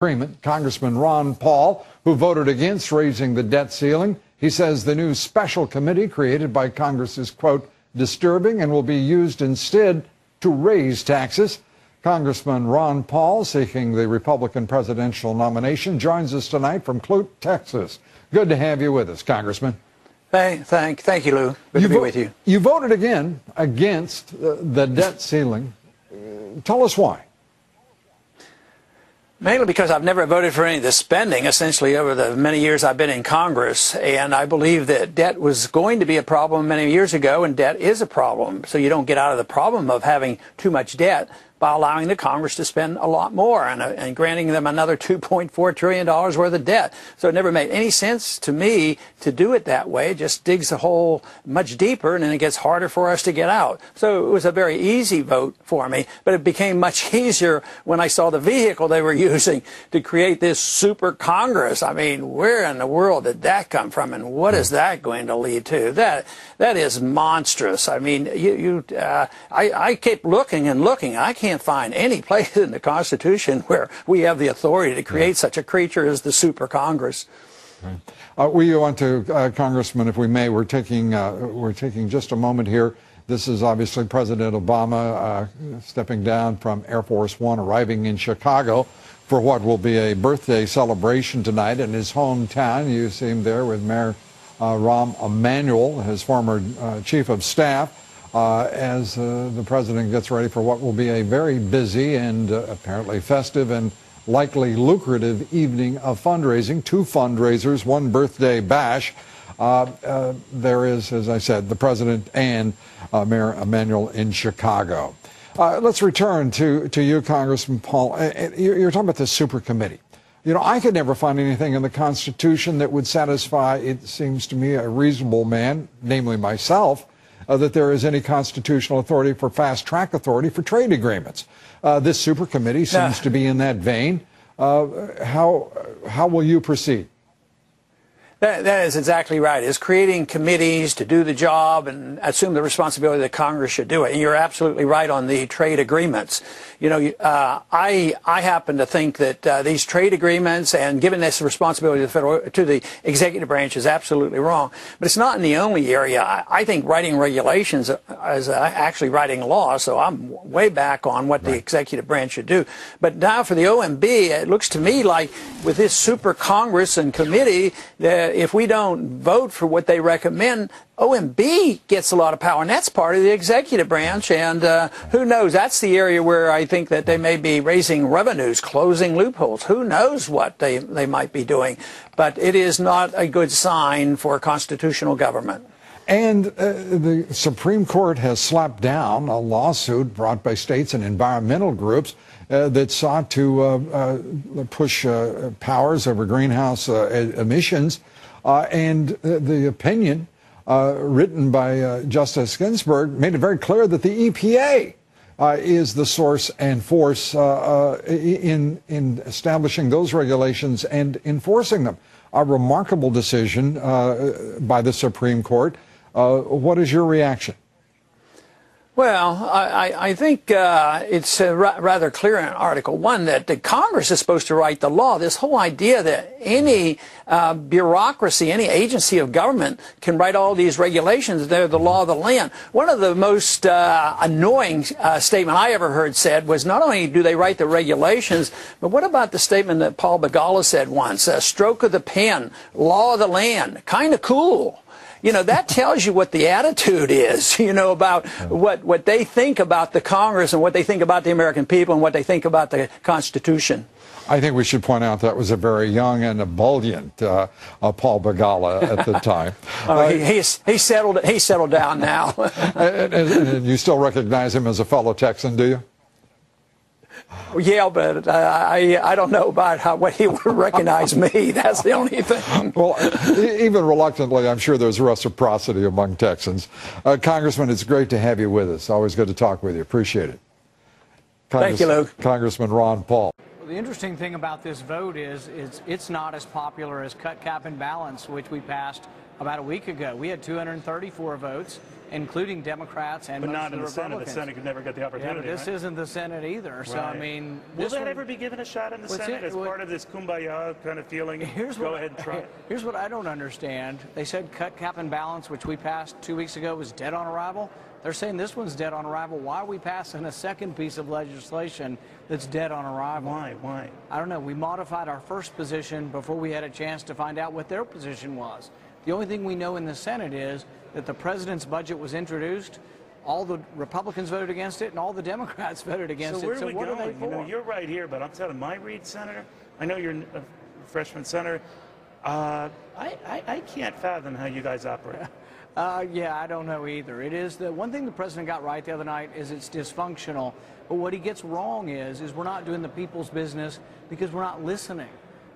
agreement. Congressman Ron Paul, who voted against raising the debt ceiling, he says the new special committee created by Congress is, quote, disturbing and will be used instead to raise taxes. Congressman Ron Paul, seeking the Republican presidential nomination, joins us tonight from Clute, Texas. Good to have you with us, Congressman. Thank you, Lou. Good to be with you. You voted again against the debt ceiling. Tell us why. Mainly because I've never voted for any of the spending, essentially, over the many years I've been in Congress. And I believe that debt was going to be a problem many years ago, and debt is a problem. So you don't get out of the problem of having too much debt by allowing the Congress to spend a lot more and granting them another $2.4 trillion worth of debt. So it never made any sense to me to do it that way. It just digs the hole much deeper, and then it gets harder for us to get out. So it was a very easy vote for me, but it became much easier when I saw the vehicle they were using to create this super Congress. I mean, where in the world did that come from, and what is that going to lead to? That is monstrous. I mean, I kept looking and looking. I can't find any place in the Constitution where we have the authority to create such a creature as the super Congress. We want to, Congressman, if we may, we're taking just a moment here. This is obviously President Obama stepping down from Air Force One, arriving in Chicago for what will be a birthday celebration tonight in his hometown. You see him there with Mayor Rahm Emanuel, his former chief of staff, as the president gets ready for what will be a very busy and apparently festive and likely lucrative evening of fundraising. Two fundraisers, one birthday bash. There is, as I said, the president and Mayor Emanuel in Chicago. Let's return to you, Congressman Paul. You're talking about the super committee. You know, I could never find anything in the Constitution that would satisfy, it seems to me, a reasonable man, namely myself, that there is any constitutional authority for fast-track authority for trade agreements. This super committee seems to be in that vein. How will you proceed? That is exactly right. It's creating committees to do the job and assume the responsibility that Congress should do it. And you're absolutely right on the trade agreements. You know, I happen to think that these trade agreements and giving this responsibility to the executive branch is absolutely wrong. But it's not in the only area. I think writing regulations is actually writing law. So I'm way back on what the executive branch should do. But now for the OMB, it looks to me like with this super Congress and committee that if we don't vote for what they recommend, OMB gets a lot of power, and that's part of the executive branch. And who knows? That's the area where I think that they may be raising revenues, closing loopholes. Who knows what they might be doing? But it is not a good sign for a constitutional government. And the Supreme Court has slapped down a lawsuit brought by states and environmental groups that sought to push powers over greenhouse emissions. And the opinion written by Justice Ginsburg made it very clear that the EPA is the source and force in establishing those regulations and enforcing them. A remarkable decision by the Supreme Court. What is your reaction? Well, I think it's rather clear in Article 1 that the Congress is supposed to write the law. This whole idea that any bureaucracy, any agency of government can write all these regulations, they're the law of the land. One of the most annoying statement I ever heard said was not only do they write the regulations, but what about the statement that Paul Begala said once, stroke of the pen, law of the land, kind of cool. You know, that tells you what the attitude is, you know, about what they think about the Congress and what they think about the American people and what they think about the Constitution. I think we should point out that was a very young and ebullient Paul Begala at the time. He settled down now. and you still recognize him as a fellow Texan, do you? Yeah, but I don't know about what he would recognize me. That's the only thing. Well, even reluctantly, I'm sure there's reciprocity among Texans. Congressman, it's great to have you with us. Always good to talk with you. Appreciate it. Thank you, Luke. Congressman Ron Paul. Well, the interesting thing about this vote is it's not as popular as cut, cap, and balance, which we passed about a week ago. We had 234 votes. including Democrats and But most not of in the the Senate. Republicans. The Senate could never get the Yeah, opportunity. but this right? isn't the Senate either. So, I Right. mean, Will this that one- ever be given a shot in the What's Senate it- as what- part of this kumbaya kind of feeling? Go ahead and try it. Here's what I don't understand. They said cut, cap, and balance, which we passed 2 weeks ago, was dead on arrival. They're saying this one's dead on arrival. Why are we passing a second piece of legislation that's dead on arrival? Why? I don't know. We modified our first position before we had a chance to find out what their position was. The only thing we know in the Senate is that the president's budget was introduced, all the Republicans voted against it, and all the Democrats voted against So where it. are we what going? are they for? You know, you're right here, but I'm telling my Reed senator, I know you're a freshman senator. I can't fathom how you guys operate. Yeah, I don't know either. It is the one thing the president got right the other night is it's dysfunctional. But what he gets wrong is we're not doing the people's business because we're not listening.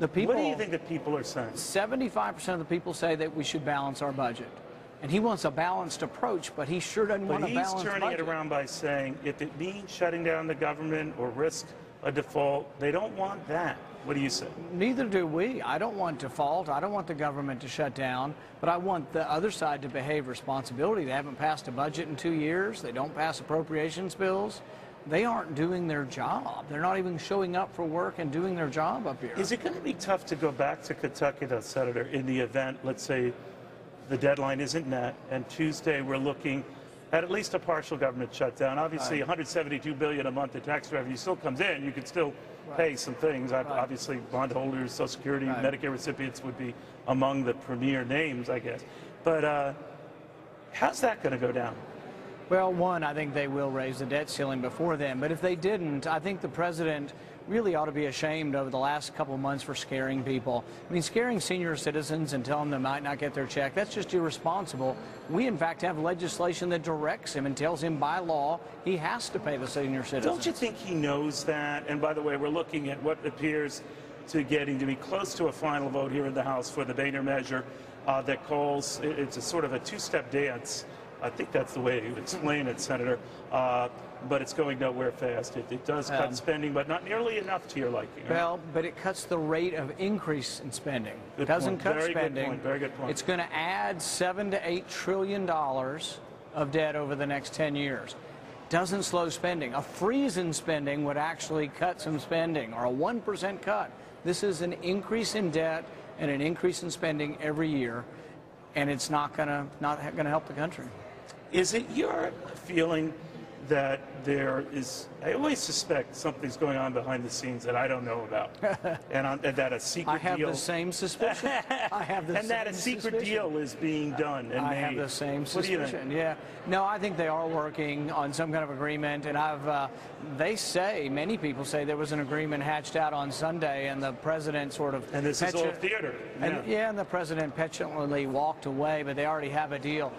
The people. What do you think that people are saying? 75% of the people say that we should balance our budget. And he wants a balanced approach, but he sure doesn't want a But balanced he's turning budget. it around by saying if it means shutting down the government or risk a default, they don't want that. What do you say? Neither do we. I don't want default. I don't want the government to shut down, but I want the other side to behave responsibility. They haven't passed a budget in 2 years. They don't pass appropriations bills. They aren't doing their job. They're not even showing up for work and doing their job up here. Is it going to be tough to go back to Kentucky, though, Senator, in the event, let's say, the deadline isn't met, and Tuesday we're looking at least a partial government shutdown? Obviously, $172 billion a month in tax revenue still comes in. You could still pay some things. Obviously, bondholders, Social Security, Medicare recipients would be among the premier names, I guess. But how's that going to go down? Well, one, I think they will raise the debt ceiling before then. But if they didn't, I think the president really ought to be ashamed over the last couple of months for scaring people. I mean, scaring senior citizens and telling them they might not get their check, that's just irresponsible. We, in fact, have legislation that directs him and tells him by law he has to pay the senior citizens. Don't you think he knows that? And by the way, we're looking at what appears to getting to be close to a final vote here in the House for the Boehner measure that calls, it's a sort of a two-step dance. I think that's the way you would explain it, Senator. But it's going nowhere fast. It does cut spending, but not nearly enough to your liking. Right? Well, but it cuts the rate of increase in spending. It doesn't point. cut Very spending. good point. Very good point. It's going to add $7 to $8 trillion of debt over the next 10 years. Doesn't slow spending. A freeze in spending would actually cut some spending, or a 1% cut. This is an increase in debt and an increase in spending every year, and it's not going to help the country. Is it your feeling that there is, I always suspect something's going on behind the scenes that I don't know about, and that a secret I have deal... the same suspicion. I have the and that a secret suspicion. deal is being done and I made. have the same What do you suspicion. think? Yeah. No, I think they are working on some kind of agreement, and they say, many people say there was an agreement hatched out on Sunday, and the president sort of... And this is all theater. And the president petulantly walked away, but they already have a deal.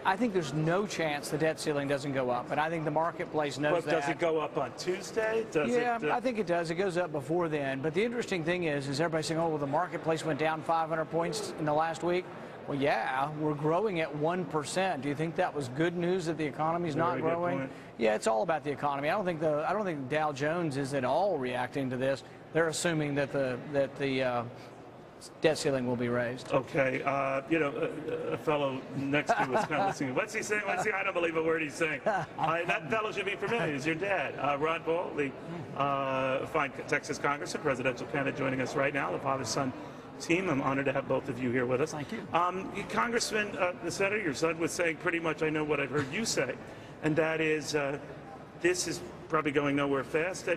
I think there's no chance the debt ceiling doesn't go up, but I think the marketplace knows But does it go up on Tuesday? I think it does. It goes up before then. But the interesting thing is everybody saying, oh, well, the marketplace went down 500 points in the last week. Well, yeah, we're growing at 1%. Do you think that was good news that the economy's not Very good growing? point. Yeah, it's all about the economy. I don't think Dow Jones is at all reacting to this. They're assuming that the debt ceiling will be raised. Okay, a fellow next to us kind of listening. What's he saying? I don't believe a word he's saying. That fellow should be familiar. He's your dad, Ron Paul, the fine Texas Congressman, presidential candidate, joining us right now. The father-son team. I'm honored to have both of you here with us. Thank you. Congressman, the senator, your son was saying pretty much. I know what I've heard you say, and that is this is probably going nowhere fast.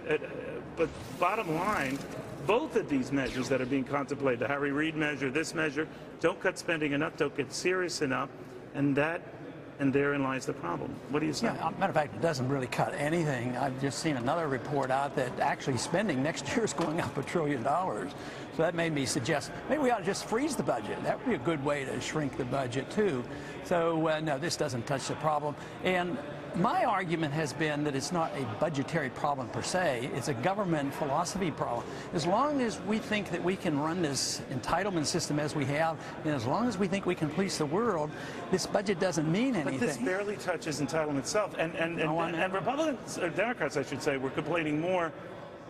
But bottom line, both of these measures that are being contemplated, the Harry Reid measure, this measure, don't cut spending enough, don't get serious enough, and therein lies the problem. What do you say? Yeah, matter of fact, it doesn't really cut anything. I've just seen another report out that actually spending next year is going up $1 trillion. So that made me suggest maybe we ought to just freeze the budget. That would be a good way to shrink the budget too. So no, this doesn't touch the problem. And my argument has been that it's not a budgetary problem per se, it's a government philosophy problem. As long as we think that we can run this entitlement system as we have, and as long as we think we can police the world, this budget doesn't mean anything. But this barely touches entitlement itself. And Republicans, or Democrats I should say, were complaining more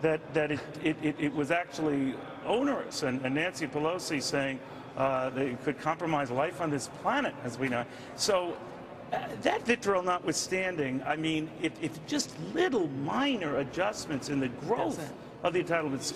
that it was actually onerous, and Nancy Pelosi saying that it could compromise life on this planet, as we know. So That vitriol notwithstanding, I mean, if just little minor adjustments in the growth of the entitlements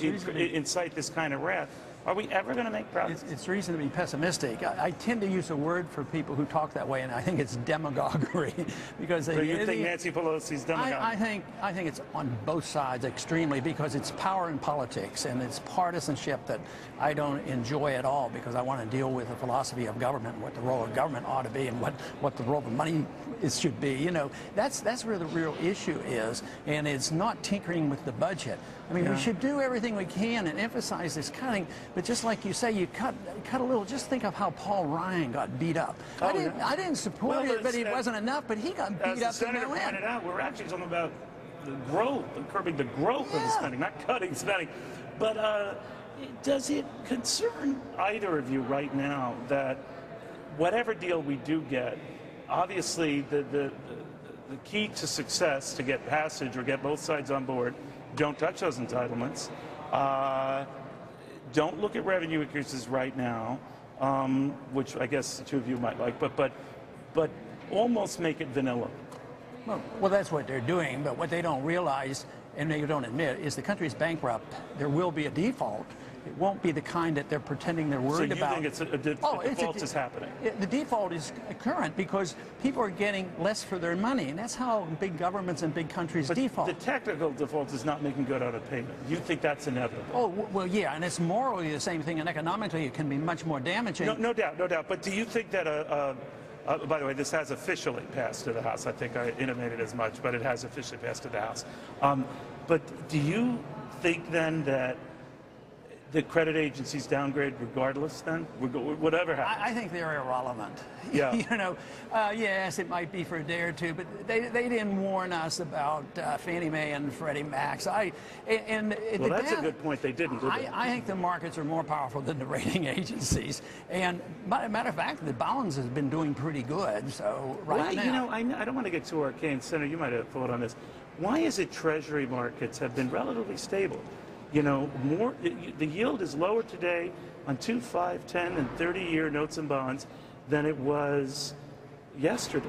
incite this kind of wrath, are we ever going to make progress? It's reason to be pessimistic. I tend to use a word for people who talk that way, and I think it's demagoguery. Because so you think Nancy Pelosi's demagogue? I think it's on both sides extremely, because it's power in politics, and it's partisanship that I don't enjoy at all, because I want to deal with the philosophy of government, what the role of government ought to be, and what the role of money should be. You know, that's where the real issue is, and it's not tinkering with the budget. I mean, we should do everything we can and emphasize this cutting, but just like you say, you cut a little. Just think of how Paul Ryan got beat up. I didn't support it, but it wasn't enough. But he got beat up. As the senator pointed out, we're actually talking about the growth, curbing the growth of the spending, not cutting spending. But does it concern either of you right now that whatever deal we do get, obviously the key to success, to get passage or get both sides on board, don't touch those entitlements. Don't look at revenue increases right now, which I guess the two of you might like, but almost make it vanilla. Well, that's what they're doing, but what they don't realize, and they don't admit, is the country's bankrupt. There will be a default. It won't be the kind that they're pretending they're worried about. So you think it's a default is happening? The default is current because people are getting less for their money, and that's how big governments and big countries default. The technical default is not making good on a payment. You think that's inevitable? Oh, well, yeah, and it's morally the same thing, and economically it can be much more damaging. No doubt. But do you think that by the way, this has officially passed to the House. I think I intimated as much, but it has officially passed to the House. But do you think then that the credit agencies downgrade regardless then? Whatever happens? I think they're irrelevant. Yeah. You know, yes, it might be for a day or two, but they didn't warn us about Fannie Mae and Freddie Mac. Well, that's a good point. They didn't, did they? I think the markets are more powerful than the rating agencies. And matter of fact, the bonds has been doing pretty good. So now. You know, I don't want to get too arcane. Senator, you might have thought on this. Why is it Treasury markets have been relatively stable? You know, the yield is lower today on 2, 5, 10, and 30-year notes and bonds than it was yesterday.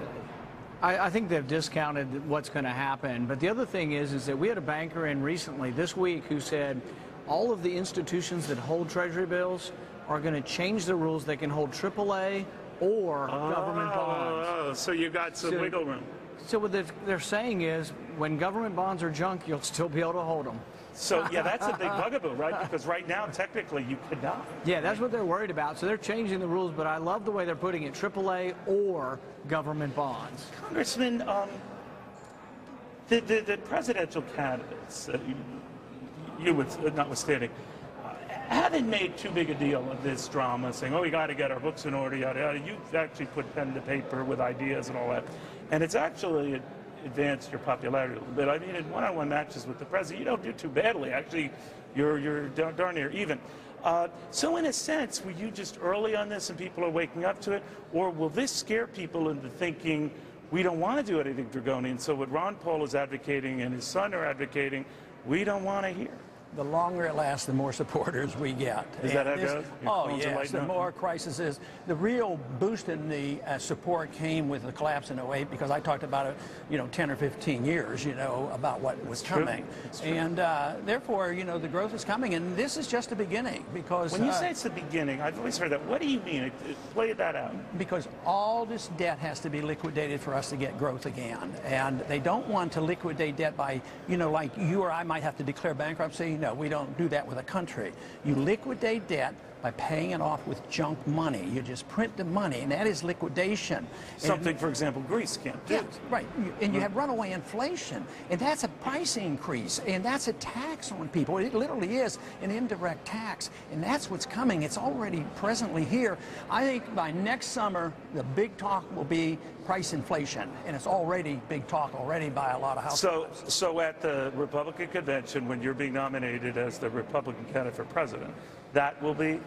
I think they've discounted what's going to happen. But the other thing is that we had a banker in recently this week who said all of the institutions that hold Treasury bills are going to change the rules. They can hold AAA or government bonds. Oh, so you got some wiggle room. So what they're saying is when government bonds are junk, you'll still be able to hold them. So, yeah, that's a big bugaboo, right? Because right now, technically, you could not. Yeah, that's what they're worried about. So they're changing the rules, but I love the way they're putting it, AAA or government bonds. Congressman, the presidential candidates, you notwithstanding, haven't made too big a deal of this drama, saying, oh, we got to get our books in order, yada, yada. You've actually put pen to paper with ideas and all that. And it's actually advanced your popularity a little bit. I mean, in one-on-one matches with the president, you don't do too badly. Actually, you're darn near even. So in a sense, were you just early on this and people are waking up to it? Or will this scare people into thinking we don't want to do anything draconian? So what Ron Paul is advocating and his son are advocating, we don't want to hear. The longer it lasts, the more supporters we get. Is that how it goes? Oh, yes. The more crisis is. The real boost in the support came with the collapse in 08 because I talked about it, 10 or 15 years, about what was coming. And therefore, the growth is coming. And this is just the beginning because... When you say it's the beginning, I've always heard that. What do you mean? Play that out. Because all this debt has to be liquidated for us to get growth again. And they don't want to liquidate debt by, like you or I might have to declare bankruptcy. No, we don't do that with a country. You liquidate debt by paying it off with junk money. You just print the money, and that is liquidation. Something, for example, Greece can't do. Yeah, right. And you have runaway inflation, and that's a price increase, and that's a tax on people. It literally is an indirect tax, and that's what's coming. It's already presently here. I think by next summer, the big talk will be price inflation, and it's already big talk already by a lot of households. So at the Republican convention, when you're being nominated as the Republican candidate for president, that will be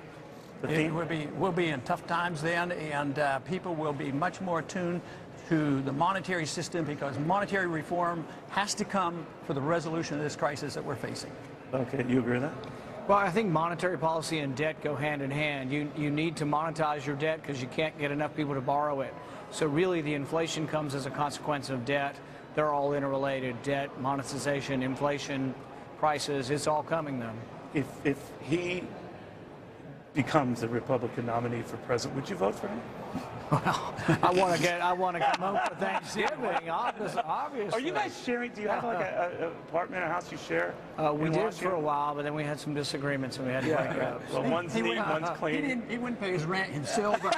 the theme? We'll be in tough times then, and people will be much more attuned to the monetary system because monetary reform has to come for the resolution of this crisis that we're facing. Okay, you agree with that? Well, I think monetary policy and debt go hand in hand. You need to monetize your debt because you can't get enough people to borrow it. So really the inflation comes as a consequence of debt. They're all interrelated. Debt, monetization, inflation, prices, it's all coming then. If he becomes a Republican nominee for president, would you vote for him? Well, I want to get home for Thanksgiving, obviously. Are you guys sharing? Do you have like an apartment or house you share? We in did Washington? for a while, but then we had some disagreements and we had to break up. Well, one's neat, one's clean. He wouldn't pay his rent in silver.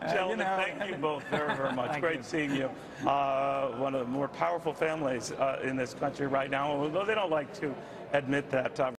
Gentlemen, thank you both very, very much. Great seeing you. One of the more powerful families in this country right now, although they don't like to admit that.